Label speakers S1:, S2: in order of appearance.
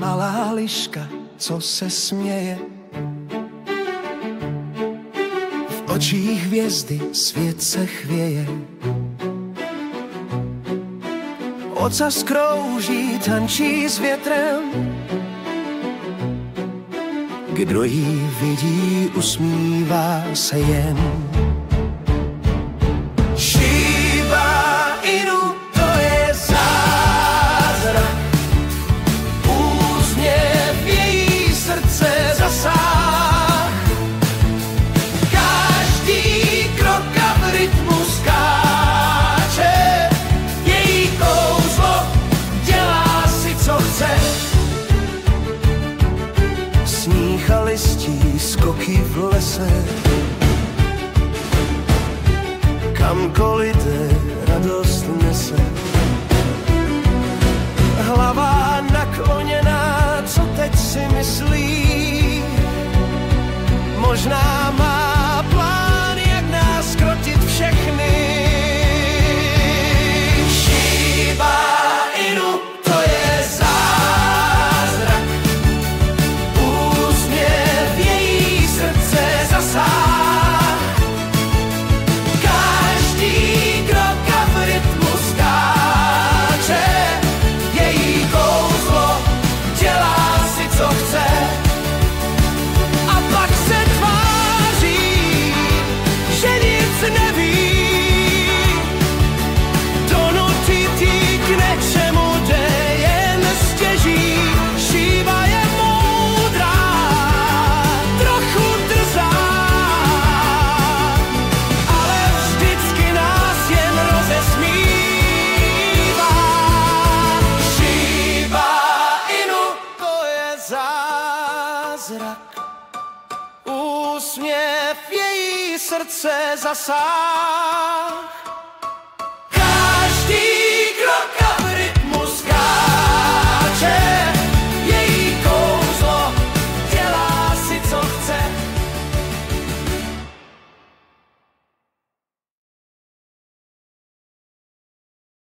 S1: malá liška, co se směje. V očích hvězdy svět se chvěje. Ocas krouží, tančí s větrem. Kdo jí vidí, usmívá se jen. Shiba Inu, to je zázrak. Úsměv její srdce zasáh. Každý krok a v rytmu skáče. Její kouzlo dělá si, co chce. Sníh a listí, skoky v lese. Kamkoliv jde, radost nese. Hlava nakloněná, co teď si myslí? Možná má plán, jak nás krotit všechny. Shiba Inu, to je zázrak. Úsměv její srdce zasáh. Každý krok a v rytmu skáče. Její kouzlo dělá si, co chce. A pak se tváří, že nic neví. Donutit jí k něčemu jde jen stěží. Shiba je moudrá, trochu drzá, ale vždycky nás jen rozesmívá. Shiba Inu, to je zázrak. Úsměv její srdce zasáh.